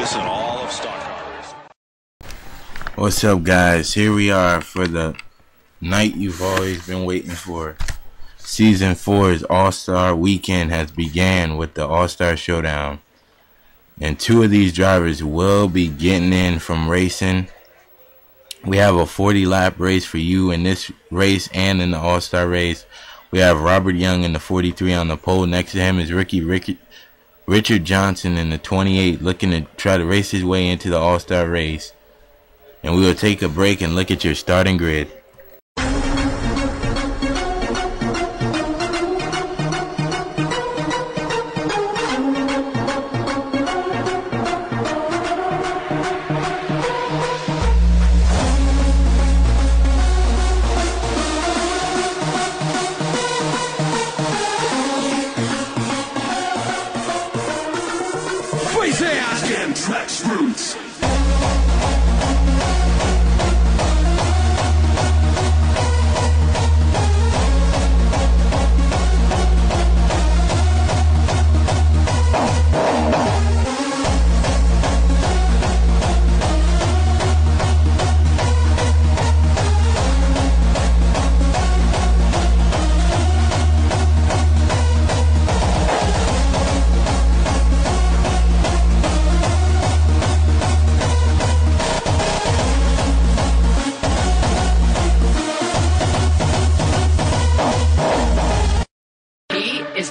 focus in all of stock car racing. What's up, guys? Here we are for the night you've always been waiting for. Season 4's All-Star Weekend has began with the All-Star Showdown. And 2 of these drivers will be getting in from racing. We have a 40-lap race for you in this race and in the All-Star race. We have Robert Young in the 43 on the pole. Next to him is Richard Johnson in the 28, looking to try to race his way into the All-Star race. And we will take a break and look at your starting grid. Tracks roots.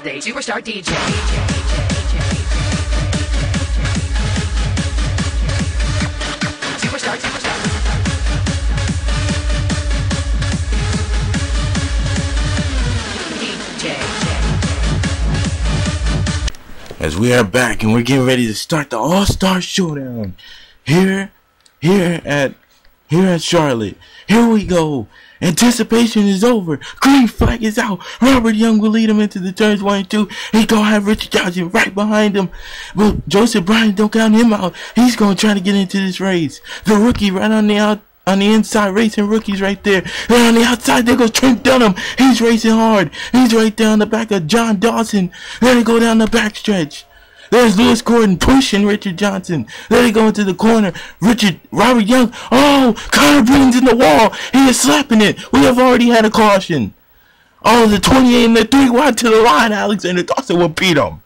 The Superstar DJ. Superstar. DJ. As we are back and we're getting ready to start the All-Star Showdown here at Charlotte. Here we go. Anticipation is over. Green flag is out. Robert Young will lead him into the turns 1 and 2. He's going to have Richard Johnson right behind him. Well, Joseph Bryan, don't count him out. He's going to try to get into this race. The rookie right on the inside, racing rookies right there. And on the outside, there goes Trent Dunham. He's racing hard. He's right down the back of John Dawson. Then they go down the backstretch. There's Lewis Gordon pushing Richard Johnson. Then they go into the corner. Robert Young. Oh, Connor Breen's in the wall. He is slapping it. We have already had a caution. Oh, the 28 and the 3 wide to the line. Alexander Dawson will beat him.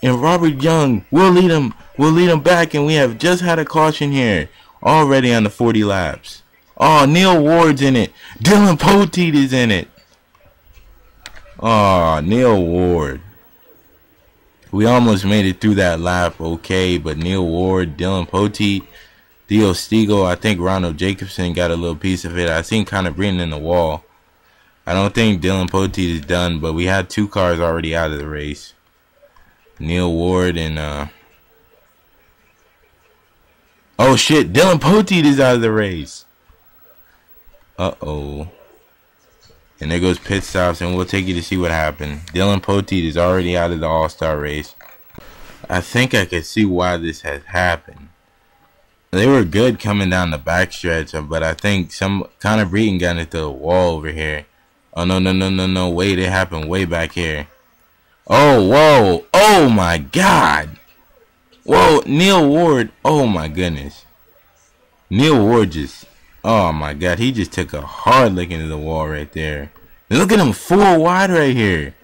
And Robert Young will lead him back. And we have just had a caution here already on the 40 laps. Oh, Neil Ward's in it. Dylan Poteet is in it. Oh, Neil Ward. We almost made it through that lap okay, but Neil Ward, Dylan Poteet, Theo Stiegel, I think Ronald Jacobson got a little piece of it. I seen Connor Breen in the wall. I don't think Dylan Poteet is done, but we had 2 cars already out of the race. Neil Ward and oh shit, Dylan Poteet is out of the race. Uh-oh. And there goes pit stops, and we'll take you to see what happened. Dylan Poteet is already out of the All-Star race. I think I can see why this has happened. They were good coming down the backstretch, but I think Connor Breeden got into the wall over here. Oh, no. Wait, it happened way back here. Oh, whoa. Oh, my God. Whoa, Neil Ward. Oh, my goodness. Neil Ward just... Oh my God, he just took a hard lick into the wall right there. And look at him, 4 wide right here.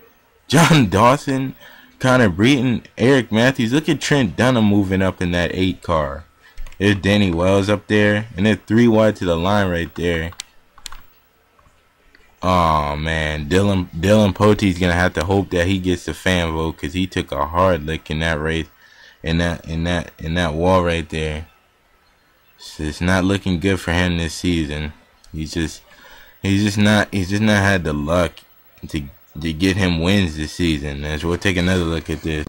John Dawson, Connor Breeden, Eric Matthews. Look at Trent Dunham moving up in that 8 car. There's Danny Wells up there. And they're 3 wide to the line right there. Oh man, Dylan Poteet's gonna have to hope that he gets the fan vote, because he took a hard lick in that race, in that wall right there. So it's not looking good for him this season. He's just not had the luck to get him wins this season. As we'll take another look at this.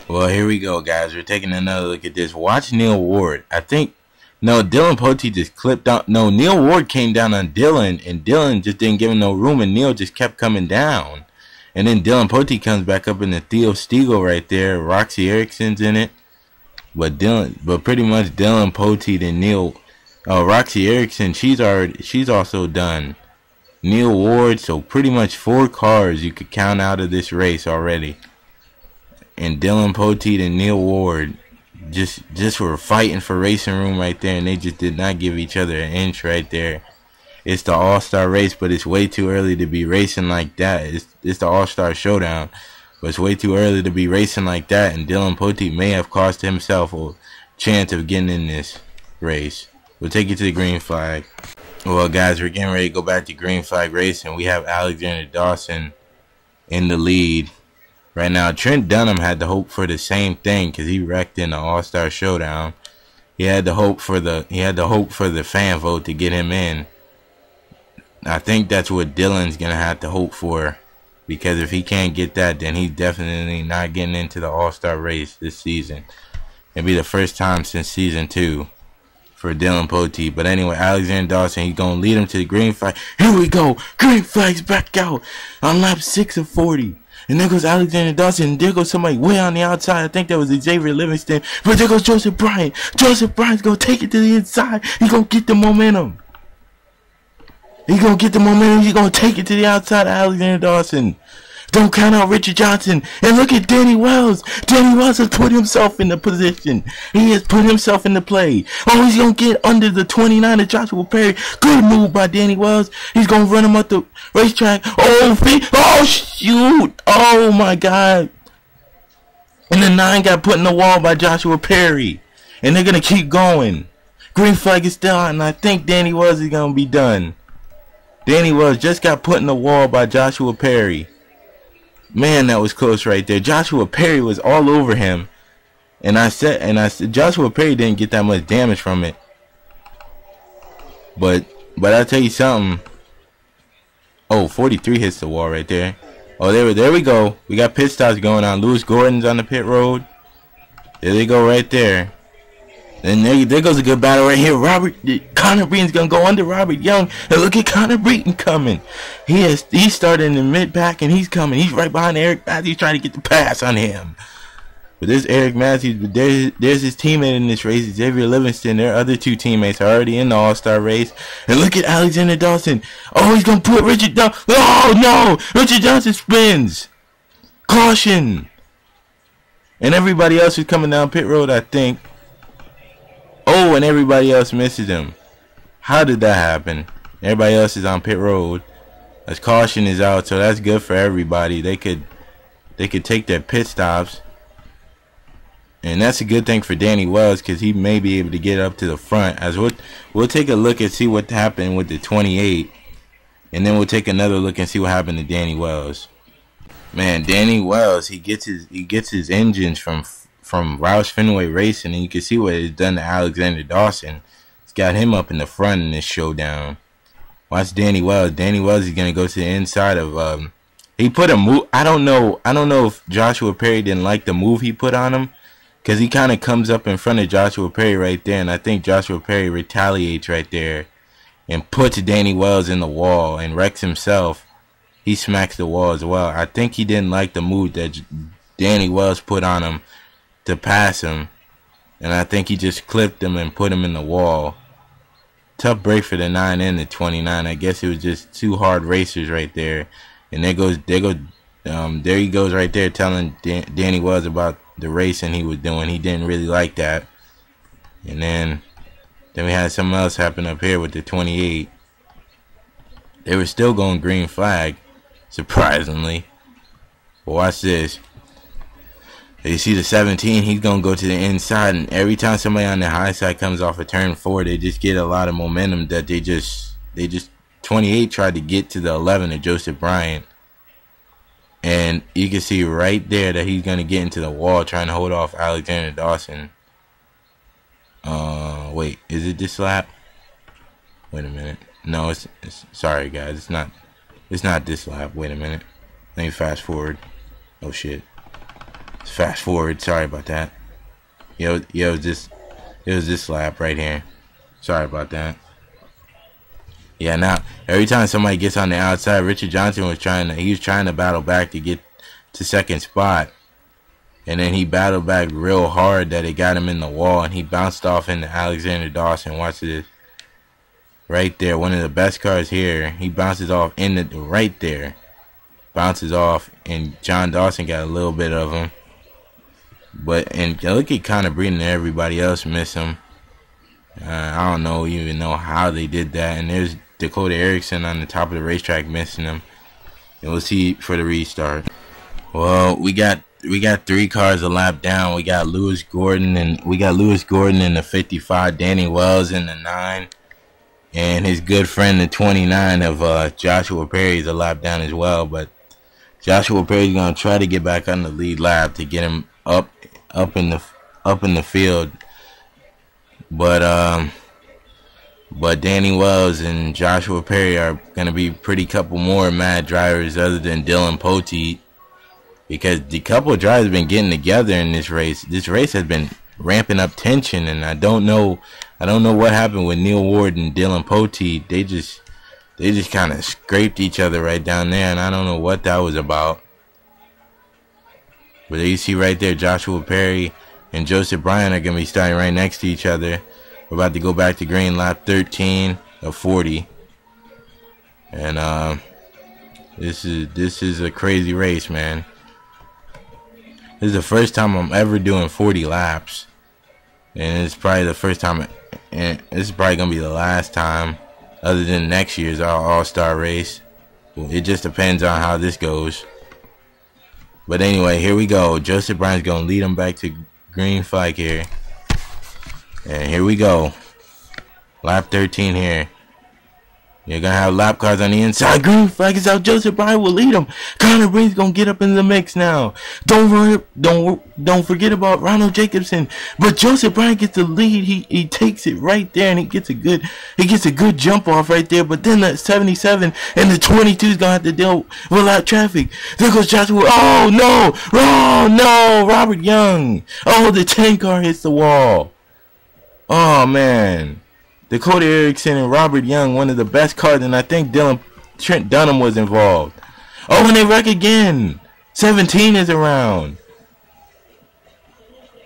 Well, here we go, guys. We're taking another look at this. Watch Neil Ward. I think no, Dylan Poteet just clipped out. No, Neil Ward came down on Dylan, and Dylan just didn't give him no room, and Neil just kept coming down. And then Dylan Poteet comes back up in the Theo Stiegel right there. Roxy Erickson's in it. But pretty much Dylan Poteet and Roxy Erickson, she's also done. Neil Ward, so pretty much 4 cars you could count out of this race already. And Dylan Poteet and Neil Ward just were fighting for racing room right there, and they just did not give each other an inch right there. It's the All-Star race, but it's way too early to be racing like that. It's the All-Star Showdown, but it's way too early to be racing like that, and Dylan Poteet may have cost himself a chance of getting in this race. We'll take you to the green flag. Well, guys, we're getting ready to go back to green flag racing. We have Alexander Dawson in the lead. Right now, Trent Dunham had to hope for the same thing because he wrecked in the All-Star Showdown. He had to hope for the fan vote to get him in. I think that's what Dylan's gonna have to hope for, because if he can't get that, then he's definitely not getting into the All-Star race this season. It'll be the first time since season 2 for Dylan Poteet. But anyway, Alexander Dawson, he's gonna lead him to the green flag. Here we go, green flag's back out on lap 6 of 40. And there goes Alexander Dawson, and there goes somebody way on the outside. I think that was Xavier Livingston. But there goes Joseph Bryant. Joseph Bryant's going to take it to the inside. He's going to get the momentum. He's going to get the momentum. He's going to take it to the outside of Alexander Dawson. Don't count out Richard Johnson. And look at Danny Wells. Danny Wells has put himself in the position. He has put himself in the play. Oh, he's going to get under the 29 of Joshua Perry. Good move by Danny Wells. He's going to run him up the racetrack. Oh, shoot. Oh, my God. And the 9 got put in the wall by Joshua Perry. And they're going to keep going. Green flag is still out, and I think Danny Wells is going to be done. Danny Wells just got put in the wall by Joshua Perry. Man, that was close right there. Joshua Perry was all over him. And I said Joshua Perry didn't get that much damage from it. But I'll tell you something. Oh, 43 hits the wall right there. Oh, there we go. We got pit stops going on. Lewis Gordon's on the pit road. There they go right there. And there goes a good battle right here. Connor Breeden's gonna go under Robert Young. And look at Connor Breeden coming. He started in the mid pack, and he's coming. He's right behind Eric Matthews trying to get the pass on him. But there's Eric Matthews, but there's his teammate in this race, Xavier Livingston. Their other 2 teammates are already in the All-Star race. And look at Alexander Dawson. Oh, he's gonna put Richard down. Oh no! Richard Johnson spins. Caution. And everybody else is coming down pit road, I think. Oh, and everybody else misses him. How did that happen? Everybody else is on pit road. As caution is out, so that's good for everybody. They could take their pit stops. And that's a good thing for Danny Wells, because he may be able to get up to the front. As we'll take a look and see what happened with the 28. And then we'll take another look and see what happened to Danny Wells. Man, Danny Wells, he gets his engines from Roush Fenway Racing, and you can see what it's done to Alexander Dawson. It's got him up in the front in this showdown. Watch Danny Wells. Danny Wells is gonna go to the inside of he put a move. I don't know if Joshua Perry didn't like the move he put on him, because he kind of comes up in front of Joshua Perry right there, and I think Joshua Perry retaliates right there and puts Danny Wells in the wall and wrecks himself. He smacks the wall as well. I think he didn't like the move that Danny Wells put on him to pass him, and I think he just clipped him and put him in the wall. Tough break for the 9 and the 29. I guess it was just 2 hard racers right there. And there he goes right there telling Danny Wells about the racing he was doing. He didn't really like that. And then we had something else happen up here with the 28. They were still going green flag, surprisingly. But watch this. You see the 17, he's going to go to the inside, and every time somebody on the high side comes off a turn 4, they just get a lot of momentum that they just 28 tried to get to the 11 of Joseph Bryant. And you can see right there that he's going to get into the wall trying to hold off Alexander Dawson. Wait, is it this lap? Wait a minute. No, it's sorry guys, it's not this lap. Wait a minute. Let me fast forward. Oh shit. Fast forward, sorry about that. It was this lap right here. Sorry about that. Yeah, now every time somebody gets on the outside, Richard Johnson was trying to battle back to get to second spot. And then he battled back real hard that it got him in the wall, and he bounced off into Alexander Dawson. Watch this. Right there, one of the best cars here. He bounces off in the right there. Bounces off, and John Dawson got a little bit of him. And look at Connor Breeden and everybody else miss him. I don't even know how they did that. And there's Dakota Erickson on the top of the racetrack missing him. And we'll see for the restart. Well, we got 3 cars a lap down. We got Lewis Gordon in the 55, Danny Wells in the 9, and his good friend the 29 of Joshua Perry is a lap down as well. But Joshua Perry's gonna try to get back on the lead lap to get him up in the field. But Danny Wells and Joshua Perry are gonna be pretty couple more mad drivers other than Dylan Poteet, because the couple of drivers have been getting together in this race. This race has been ramping up tension, and I don't know what happened with Neil Ward and Dylan Poteet. They just kind of scraped each other right down there, and I don't know what that was about. But there you see right there, Joshua Perry and Joseph Bryan are going to be starting right next to each other. We're about to go back to green, lap 13 of 40. And this is a crazy race, man. This is the first time I'm ever doing 40 laps. And it's probably the first time, and this is probably going to be the last time, other than next year's All-Star race. It just depends on how this goes. But anyway, here we go. Joseph Bryan's going to lead him back to green flag here. And here we go. Lap 13 here. You're going to have lap cars on the inside. Green flag is out. Joseph Bryan will lead him. Connor Breeden's going to get up in the mix now. Don't forget about Ronald Jacobson. But Joseph Bryan gets the lead. He takes it right there, and he gets a good jump off right there. But then that 77 and the 22 is going to have to deal with that traffic. There goes Joshua. Oh, no. Oh, no. Robert Young. Oh, the 10 car hits the wall. Oh, man. Dakota Erickson and Robert Young, one of the best cars, and I think Trent Dunham was involved. Oh, and they wreck again. 17 is around.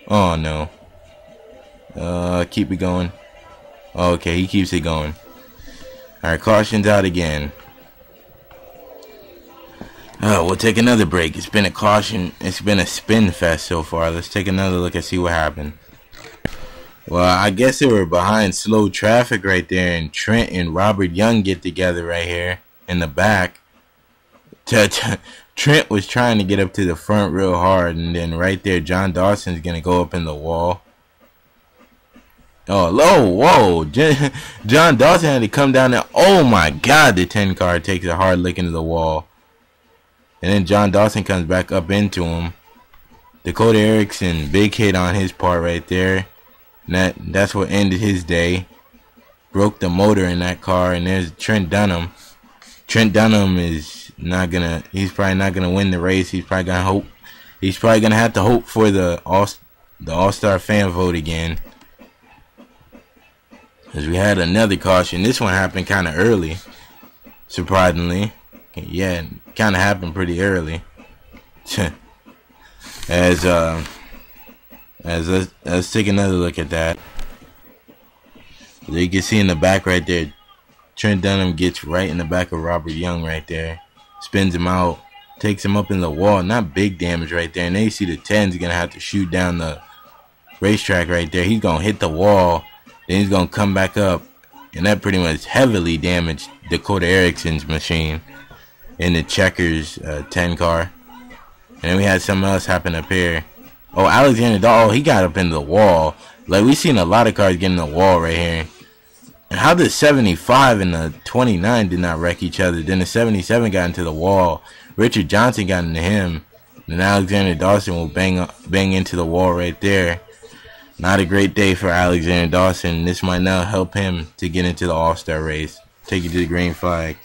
Oh, no. Keep it going. Okay, he keeps it going. Alright, caution's out again. We'll take another break. It's been a caution. It's been a spin fest so far. Let's take another look and see what happened. Well, I guess they were behind slow traffic right there, and Trent and Robert Young get together right here in the back. Trent was trying to get up to the front real hard, and then right there, John Dawson's going to go up in the wall. Oh, low, whoa. John Dawson had to come down there. Oh, my God, the 10 car takes a hard lick into the wall. And then John Dawson comes back up into him. Dakota Erickson, big hit on his part right there. That's what ended his day. Broke the motor in that car. And there's Trent Dunham. Trent Dunham is not gonna. He's probably not gonna win the race. He's probably gonna hope. He's probably gonna have to hope for the All-Star fan vote again. Because we had another caution. This one happened kind of early. Surprisingly, yeah, kind of happened pretty early. Let's take another look at that. You can see in the back right there, Trent Dunham gets right in the back of Robert Young right there. Spins him out. Takes him up in the wall. Not big damage right there. And then you see the 10's going to have to shoot down the racetrack right there. He's going to hit the wall. Then he's going to come back up. And that pretty much heavily damaged Dakota Erickson's machine in the Checkers 10 car. And then we had something else happen up here. Oh, Alexander Dahl, he got up into the wall. Like, we've seen a lot of cars get in the wall right here. And how the 75 and the 29 did not wreck each other. Then the 77 got into the wall. Richard Johnson got into him. And Alexander Dawson will bang into the wall right there. Not a great day for Alexander Dawson. This might now help him to get into the All-Star race. Take it to the green flag.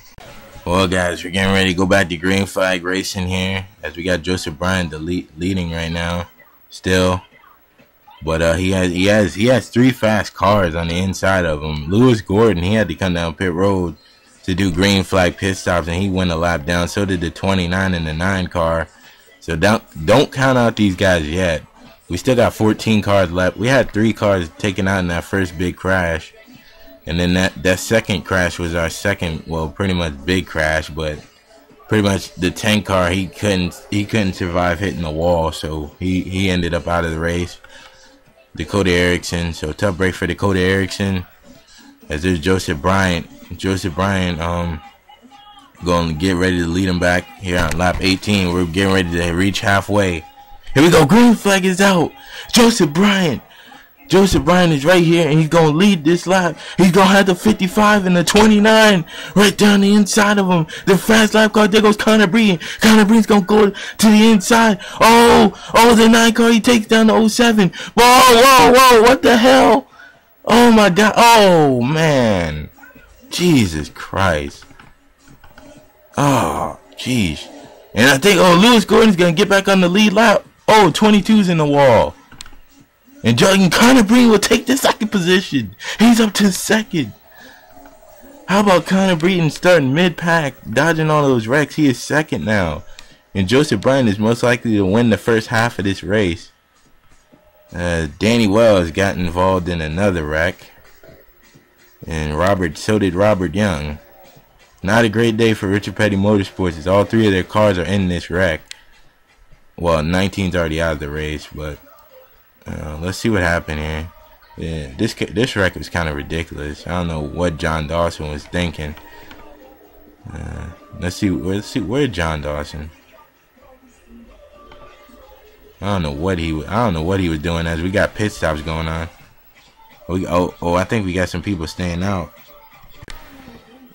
Well, guys, we're getting ready to go back to green flag racing here. As we got Joseph Bryan leading right now. Still, but he has 3 fast cars on the inside of him. Lewis Gordon, he had to come down pit road to do green flag pit stops, and he went a lap down. So did the 29 and the 9 car. So don't count out these guys yet. We still got 14 cars left. We had 3 cars taken out in that first big crash, and then that second crash was our second, well, pretty much big crash, but pretty much the 10 car, he couldn't survive hitting the wall, so he ended up out of the race. Dakota Erickson, so tough break for Dakota Erickson. As there's Joseph Bryant. Joseph Bryant going to get ready to lead him back here on lap 18. We're getting ready to reach halfway. Here we go. Green flag is out. Joseph Bryant. Joseph Bryant is right here, and he's going to lead this lap. He's going to have the 55 and the 29 right down the inside of him. The fast lap car, there goes Connor Breen. Connor Breen's going to go to the inside. Oh, the 9 car, he takes down the 07. Whoa, what the hell? Oh, my God. Oh, man. Jesus Christ. Oh, jeez. And I think, Lewis Gordon's going to get back on the lead lap. 22's in the wall. And Connor Breen will take the second position. He's up to second. How about Connor Breen starting mid-pack, dodging all those wrecks? He is second now. And Joseph Bryant is most likely to win the first half of this race. Danny Wells got involved in another wreck. And so did Robert Young. Not a great day for Richard Petty Motorsports, as all 3 of their cars are in this wreck. Well, 19's already out of the race, but let's see what happened here. Yeah, this wreck was kind of ridiculous. I don't know what John Dawson was thinking. Let's see where's John Dawson? I don't know what he was doing, as we got pit stops going on. I think we got some people staying out.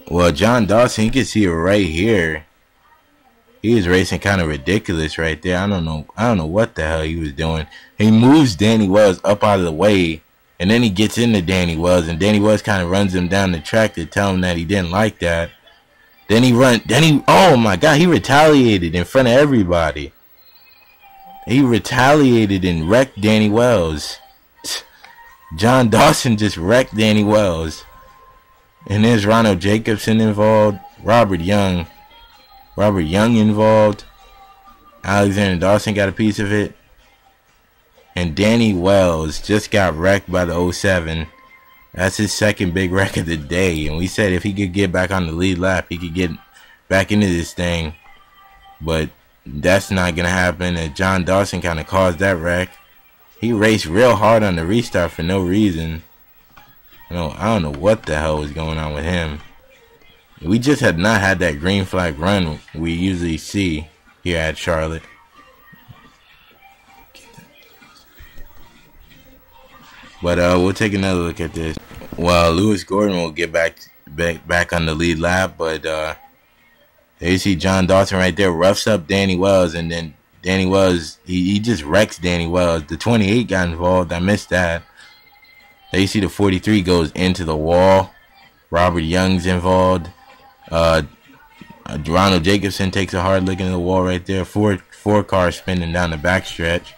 Well, John Dawson, you can see it right here. He was racing kind of ridiculous right there. I don't know what the hell he was doing. He moves Danny Wells up out of the way, and then he gets into Danny Wells, and Danny Wells kind of runs him down the track to tell him that he didn't like that. Oh my God, he retaliated in front of everybody. He retaliated and wrecked Danny Wells. John Dawson just wrecked Danny Wells. And there's Ronald Jacobson involved. Robert Young involved. Alexander Dawson got a piece of it. And Danny Wells just got wrecked by the 07. That's his second big wreck of the day. And we said if he could get back on the lead lap, he could get back into this thing. But that's not going to happen. And John Dawson kind of caused that wreck. He raced real hard on the restart for no reason. I don't know what the hell was going on with him. We just had not had that green flag run we usually see here at Charlotte. But we'll take another look at this. Well, Lewis Gordon will get back on the lead lap, but there you see John Dawson right there roughs up Danny Wells, and then Danny Wells, he just wrecks Danny Wells. The 28 got involved. I missed that. There you see the 43 goes into the wall. Robert Young's involved. Ronald Jacobson takes a hard look into the wall right there. Four cars spinning down the backstretch.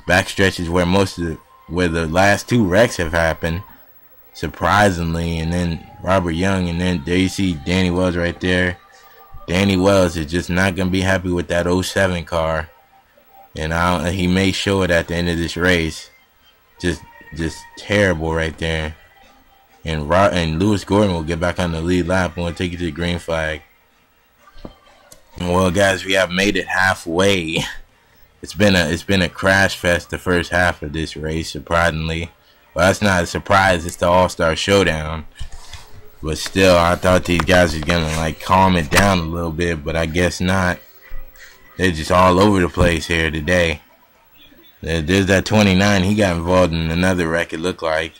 Backstretch is where the last 2 wrecks have happened, surprisingly. And then Robert Young, and then there you see Danny Wells right there. Danny Wells is just not gonna be happy with that 07 car, and he may show it at the end of this race. Just terrible right there. And Lewis Gordon will get back on the lead lap and we'll take you to the green flag. Well, guys, we have made it halfway. It's been a crash fest the first half of this race, surprisingly. Well, that's not a surprise. It's the All Star Showdown. But still, I thought these guys were gonna like calm it down a little bit, but I guess not. They're just all over the place here today. There's that 29. He got involved in another wreck, it looked like.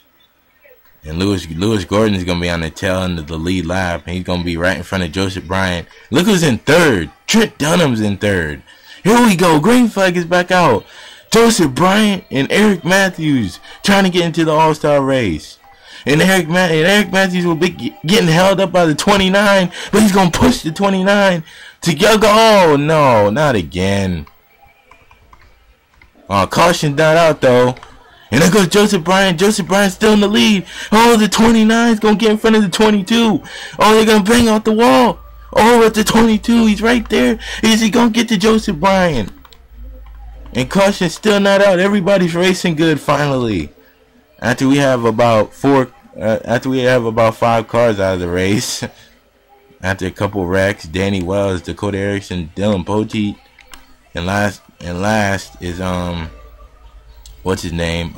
And Lewis Gordon's going to be on the tail end of the lead lap. And he's going to be right in front of Joseph Bryant. Look who's in third. Trent Dunham's in third. Here we go. Green flag is back out. Joseph Bryant and Eric Matthews trying to get into the All-Star race. And Eric Matthews will be getting held up by the 29. But he's going to push the 29 to go. Oh, no. Not again. Caution's not out, though. And there goes Joseph Bryant. Joseph Bryant's still in the lead. Oh, the 29 is going to get in front of the 22. Oh, they're going to bang out the wall. Oh, at the 22. He's right there. Is he going to get to Joseph Bryant? And caution's still not out. Everybody's racing good finally. After we have about 5 cars out of the race. after a couple wrecks. Danny Wells, Dakota Erickson, Dylan Poteet, and last is what's his name?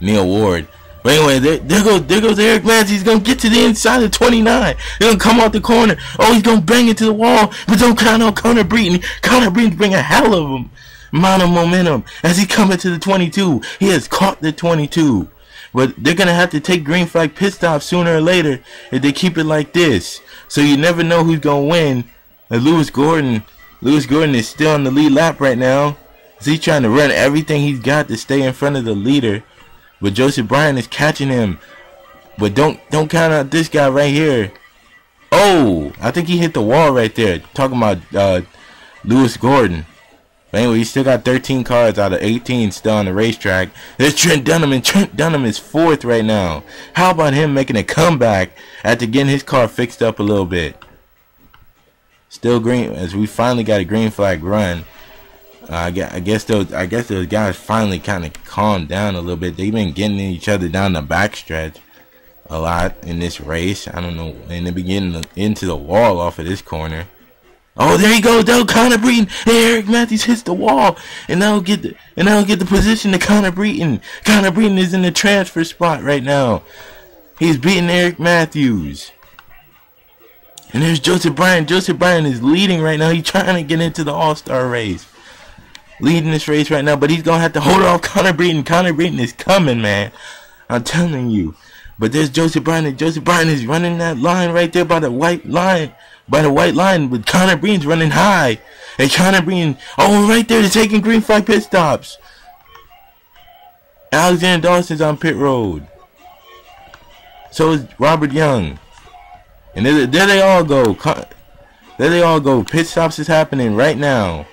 Neil Ward. But anyway, there goes Eric Matthews. He's gonna get to the inside of 29. He's gonna come out the corner. Oh, he's gonna bang into the wall, but don't count on Connor Breeden. Connor Breeden bring a hell of a amount of momentum as he coming to the 22. He has caught the 22. But they're gonna have to take green flag pit stops sooner or later if they keep it like this. So you never know who's gonna win. And Lewis Gordon is still on the lead lap right now. So he's trying to run everything he's got to stay in front of the leader. But Joseph Bryan is catching him. But don't count out this guy right here. Oh, I think he hit the wall right there. Talking about Lewis Gordon. But anyway, he still got 13 cars out of 18 still on the racetrack. There's Trent Dunham, and Trent Dunham is 4th right now. How about him making a comeback after getting his car fixed up a little bit? Still green, as we finally got a green flag run. I guess those guys finally kind of calmed down a little bit. They've been getting each other down the backstretch a lot in this race. I don't know, and they're beginning into the wall off of this corner. Oh, there he goes, though. Connor Breeden. Hey, Eric Matthews hits the wall, and that'll get the position to Connor Breeden. Connor Breeden is in the transfer spot right now. He's beating Eric Matthews. And there's Joseph Bryan. Joseph Bryan is leading right now. He's trying to get into the All-Star race. Leading this race right now, but he's gonna have to hold off Connor Breeden. Connor Breeden is coming, man. I'm telling you. But there's Joseph Bryan, and Joseph Bryan is running that line right there by the white line. But Connor Breeden's running high. And Connor Breeden, oh, right there, they're taking green flag pit stops. Alexander Dawson's on pit road. So is Robert Young. And there they all go. There they all go. Pit stops is happening right now.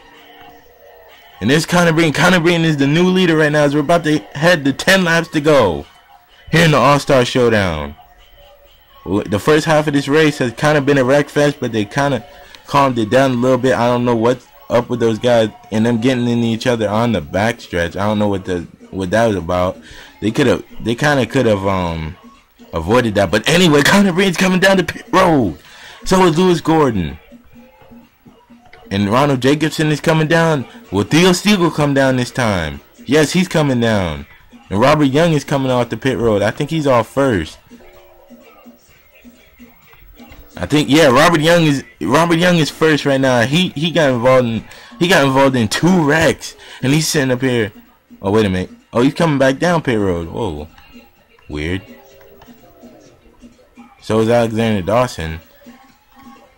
And there's Connor Breeden. Connor Breeden is the new leader right now as we're about to head to 10 laps to go here in the All-Star Showdown. The first half of this race has kind of been a wreck fest, but they kind of calmed it down a little bit. I don't know what's up with those guys and them getting in each other on the backstretch. I don't know what that was about. They kind of could have avoided that. But anyway, Connor Breeden's coming down the pit road. So is Lewis Gordon. And Ronald Jacobson is coming down. Will Theo Steele come down this time? Yes, he's coming down. And Robert Young is coming off the pit road. I think he's off first. I think, yeah, Robert Young is first right now. He got involved in 2 wrecks, and he's sitting up here. Oh, wait a minute. Oh, he's coming back down pit road. Whoa, weird. So is Alexander Dawson.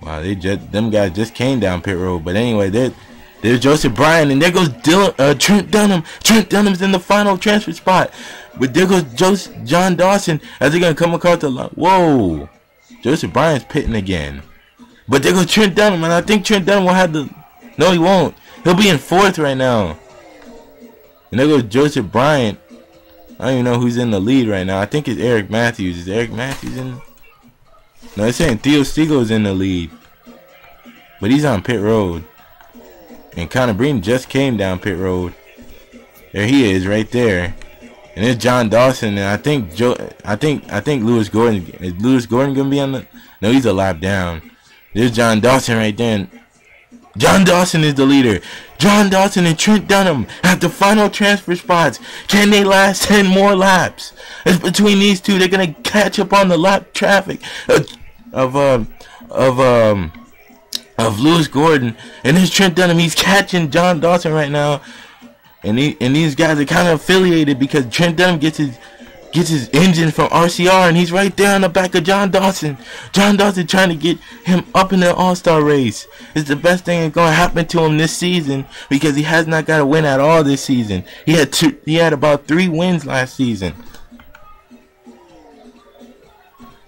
Wow, them guys just came down pit road. But anyway, there's Joseph Bryan, and there goes Trent Dunham. Trent Dunham's in the final transfer spot. But there goes John Dawson as they're gonna come across the line. Whoa. Joseph Bryan's pitting again. But there goes Trent Dunham, and I think Trent Dunham will have the... No, he won't. He'll be in 4th right now. And there goes Joseph Bryan. I don't even know who's in the lead right now. I think it's Eric Matthews. Is Eric Matthews in... No, it's saying Theo Steele is in the lead. But he's on pit road. And Connor Breeden just came down pit road. There he is right there. And there's John Dawson, and I think Lewis Gordon. Is Lewis Gordon gonna be on the? No, he's a lap down. There's John Dawson right there. John Dawson is the leader. John Dawson and Trent Dunham have the final transfer spots. Can they last 10 more laps? It's between these two. They're gonna catch up on the lap traffic of Lewis Gordon, and there's Trent Dunham. He's catching John Dawson right now. And these guys are kind of affiliated because Trent Dunham gets his engine from RCR, and he's right there on the back of John Dawson. John Dawson trying to get him up in the All-Star race. It's the best thing that's going to happen to him this season because he has not got a win at all this season. He had about 3 wins last season.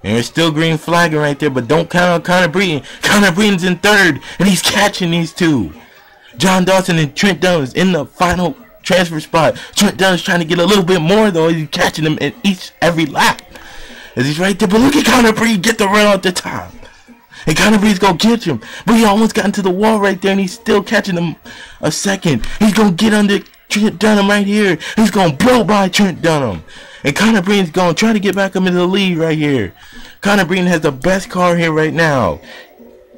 And there's still green flagging right there, but don't count on Connor Breeden. Connor Breeden's in 3rd, and he's catching these two. John Dawson and Trent Dunham is in the final transfer spot. Trent Dunham's trying to get a little bit more, though. He's catching them in every lap. As he's right there. But look at Connor Breeden get the run off the top. And Connor Breeden's going to catch him. But he almost got into the wall right there, and he's still catching him a second. He's going to get under Trent Dunham right here. He's going to blow by Trent Dunham. And Connor Breeden's going to try to get back up into the lead right here. Connor Breeden has the best car here right now.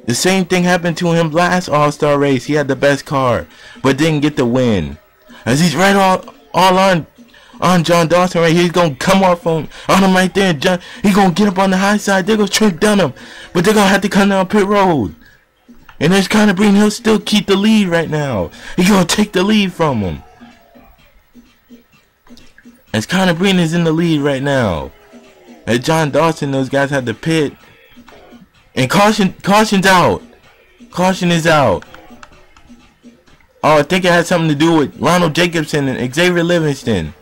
The same thing happened to him last All-Star race. He had the best car, but didn't get the win. As he's right all on John Dawson right here. He's gonna come off on him right there. He's gonna get up on the high side. There goes Trent Dunham, but they're gonna have to come down pit road. And there's Conor Breen. He'll still keep the lead right now. He's gonna take the lead from him. As Conor Breen is in the lead right now. As John Dawson, those guys had to pit. And caution's out. Caution is out. Oh, I think it had something to do with Ronald Jacobson and Xavier Livingston.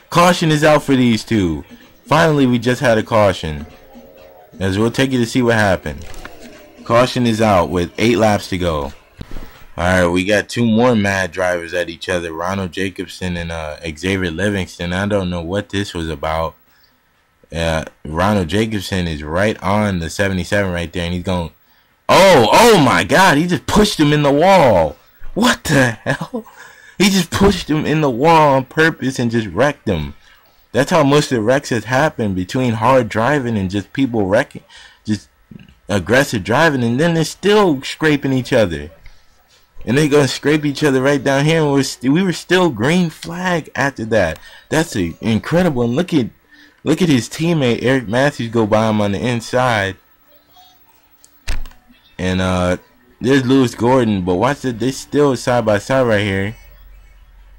Caution is out for these two. Finally, we just had a caution. As we'll take you to see what happened. Caution is out with 8 laps to go. Alright, we got 2 more mad drivers at each other. Ronald Jacobson and Xavier Livingston. I don't know what this was about. Ronald Jacobson is right on the 77 right there. And he's going... Oh my God. He just pushed him in the wall. What the hell? He just pushed him in the wall on purpose and just wrecked him. That's how most of the wrecks has happened between hard driving and just people wrecking. Just aggressive driving. And then they're still scraping each other. And they're going to scrape each other right down here. And we were still green flag after that. That's incredible. And look at his teammate, Eric Matthews, go by him on the inside. And there's Lewis Gordon. But watch it. They're still side by side right here.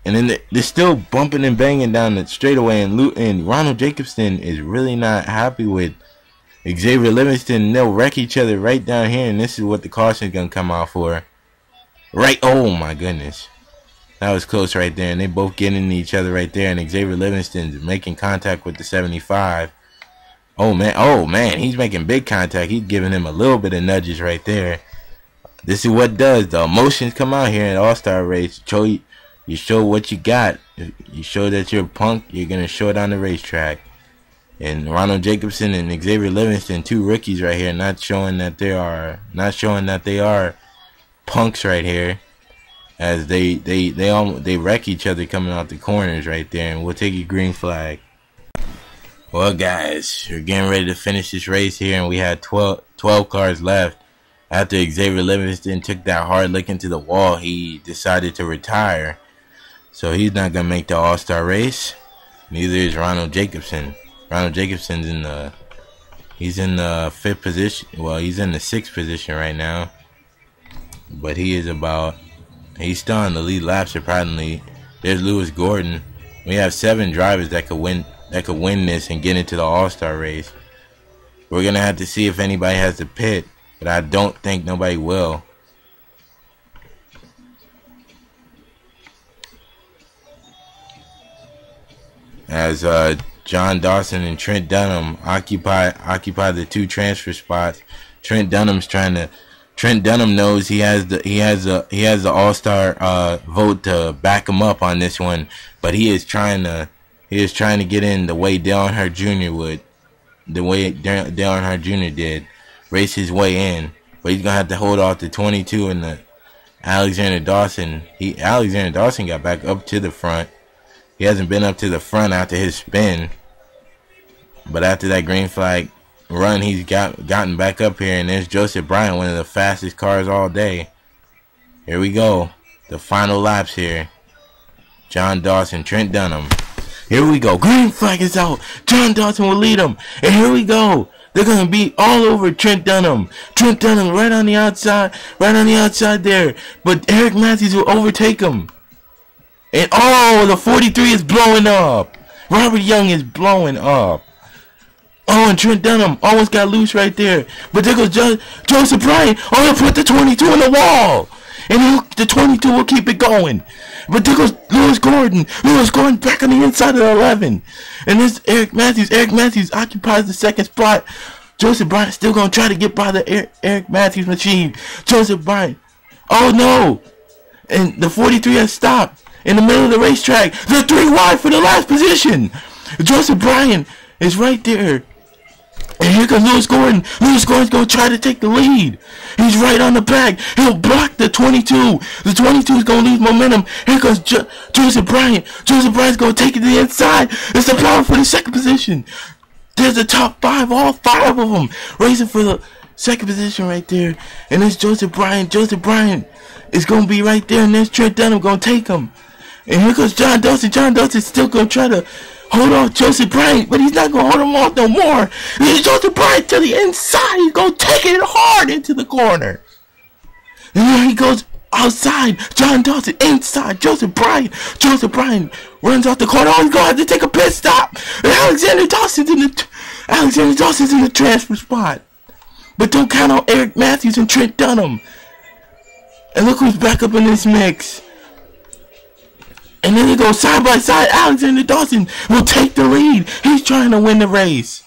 And then they're still bumping and banging down the straightaway. And Ronald Jacobson is really not happy with Xavier Livingston. They'll wreck each other right down here. And this is what the caution is going to come out for. Right. Oh, my goodness. That was close right there. And they both get into each other right there. And Xavier Livingston's making contact with the 75. Oh, man. He's making big contact. He's giving him a little bit of nudges right there. This is what it does. The emotions come out here in the All-Star race. You show what you got. You show that you're a punk. You're going to show it on the racetrack. And Ronald Jacobson and Xavier Livingston, 2 rookies right here, not showing that they are punks right here. As they wreck each other coming out the corners right there. And we'll take a green flag. Well, guys, we're getting ready to finish this race here. And we had 12 cars left. After Xavier Livingston took that hard lick into the wall, he decided to retire. So he's not going to make the All-Star race. Neither is Ronald Jacobson. Ronald Jacobson's in the 5th position. Well, he's in the 6th position right now. But he's still on the lead lap, surprisingly. There's Lewis Gordon. We have 7 drivers that could win this and get into the All-Star race. We're going to have to see if anybody has to pit. But I don't think nobody will. As John Dawson and Trent Dunham occupy the 2 transfer spots. Trent Dunham knows he has the All-Star vote to back him up on this one, but he is trying to get in the way Dale Earnhardt Jr. would, the way Dale Earnhardt Jr. did, race his way in. But he's gonna have to hold off the 22 and the Alexander Dawson. Alexander Dawson got back up to the front. He hasn't been up to the front after his spin. But after that green flag run, he's gotten back up here. And there's Joseph Bryant, one of the fastest cars all day. Here we go. The final laps here. John Dawson, Trent Dunham. Here we go. Green flag is out. John Dawson will lead him. And here we go. They're going to be all over Trent Dunham. Trent Dunham right on the outside there. But Eric Matthews will overtake him. And oh, the 43 is blowing up. Robert Young is blowing up. Oh, and Trent Dunham almost got loose right there. But there goes Joseph Bryant. Oh, he'll put the 22 in the wall. And the 22 will keep it going. But there goes Lewis Gordon. Lewis Gordon back on the inside of the 11. And this Eric Matthews. Eric Matthews occupies the 2nd spot. Joseph Bryant still going to try to get by the Eric Matthews machine. Joseph Bryant. Oh, no. And the 43 has stopped in the middle of the racetrack. They're 3 wide for the last position. Joseph Bryant is right there. And here comes Lewis Gordon. Lewis Gordon's going to try to take the lead. He's right on the back. He'll block the 22. The 22 is going to lose momentum. Here comes Joseph Bryant. Joseph Bryant's going to take it to the inside. It's the power for the 2nd position. There's the top 5, all 5 of them racing for the Second position right there. And there's Joseph Bryant. Joseph Bryant is going to be right there. And there's Trent Dunham going to take him. And here goes John Dawson. John Dawson's still going to try to hold off Joseph Bryant. But he's not going to hold him off no more. There's Joseph Bryant to the inside. He's going to take it hard into the corner. And here he goes outside. John Dawson inside. Joseph Bryant. Joseph Bryant runs off the corner. Oh, he's going to have to take a pit stop. And Alexander Dawson's in the transfer spot. But don't count on Eric Matthews and Trent Dunham. And look who's back up in this mix. And then they go side by side. Alexander Dawson will take the lead. He's trying to win the race.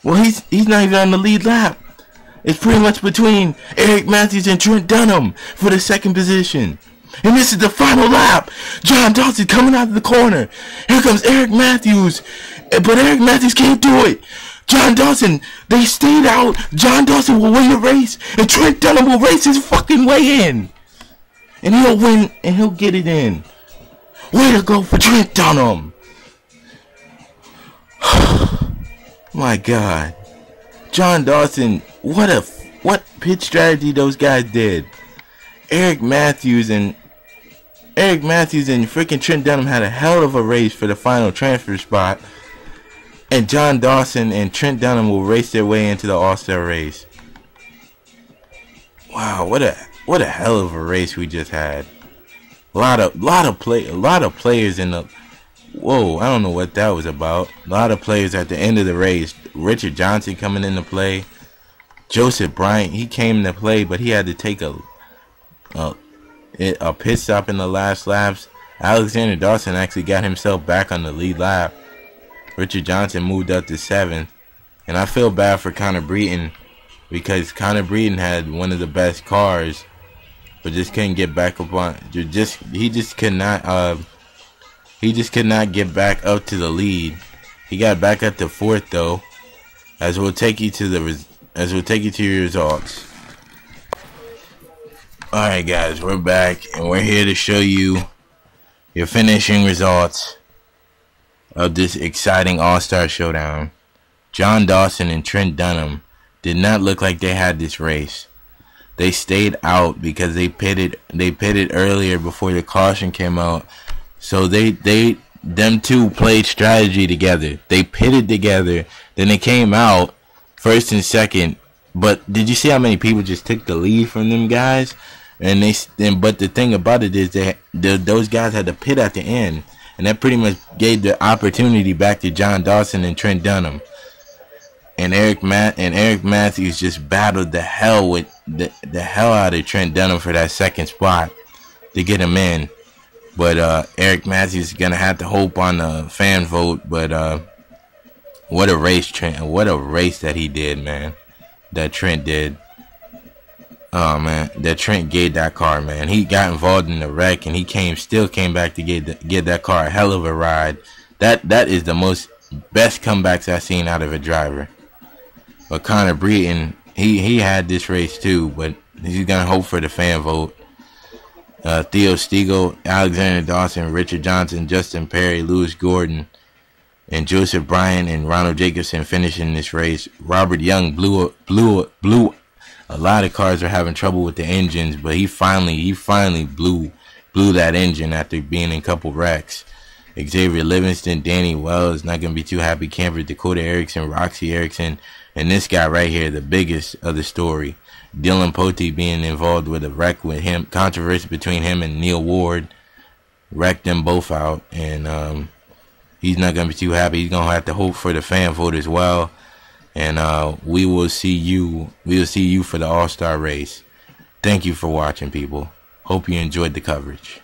Well, he's not even on the lead lap. It's pretty much between Eric Matthews and Trent Dunham for the second position. And this is the final lap. John Dawson coming out of the corner. Here comes Eric Matthews. But Eric Matthews can't do it. John Dawson, they stayed out. John Dawson will win the race. And Trent Dunham will race his fucking way in. And he'll win and he'll get it in. Way to go for Trent Dunham. My God. John Dawson, what pitch strategy those guys did. Eric Matthews and freaking Trent Dunham had a hell of a race for the final transfer spot. And John Dawson and Trent Dunham will race their way into the All-Star race. Wow, what a hell of a race we just had. A lot of players in the. Whoa, I don't know what that was about. A lot of players at the end of the race. Richard Johnson coming into play. Joseph Bryant, he came into play, but he had to take a pit stop in the last laps. Alexander Dawson actually got himself back on the lead lap. Richard Johnson moved up to 7th. And I feel bad for Connor Breton because Connor Breton had one of the best cars, but just couldn't get back up on. He just could not get back up to the lead. He got back up to 4th though. As we'll take you to your results. All right, guys, we're back and we're here to show you your finishing results of this exciting All-Star Showdown. John Dawson and Trent Dunham did not look like they had this race. They stayed out because they pitted earlier before the caution came out. So them two played strategy together. They pitted together, then they came out first and second. But did you see how many people just took the lead from them guys? But the thing about it is that those guys had to pit at the end, and that pretty much gave the opportunity back to John Dawson and Trent Dunham. And Eric Matthews just battled the hell out of Trent Dunham for that second spot to get him in. But Eric Matthews is gonna have to hope on the fan vote. But what a race, Trent! What a race that he did, man. That Trent did. Oh man, that Trent gave that car, man. He got involved in the wreck, and he still came back to get that car a hell of a ride. That is the best comebacks I've seen out of a driver. But Connor Breton, he had this race too, but he's gonna hope for the fan vote. Theo Stegall, Alexander Dawson, Richard Johnson, Justin Perry, Lewis Gordon, and Joseph Bryant and Ronald Jacobson finishing this race. Robert Young blew. A lot of cars are having trouble with the engines, but he finally blew that engine after being in a couple wrecks. Xavier Livingston, Danny Wells, not gonna be too happy. Camper, Dakota Erickson, Roxy Erickson, and this guy right here, the biggest of the story. Dylan Pote being involved with a wreck with him, controversy between him and Neil Ward, wrecked them both out, and he's not gonna be too happy. He's gonna have to hope for the fan vote as well, and we will see you for the All-Star race. Thank you for watching, people. Hope you enjoyed the coverage.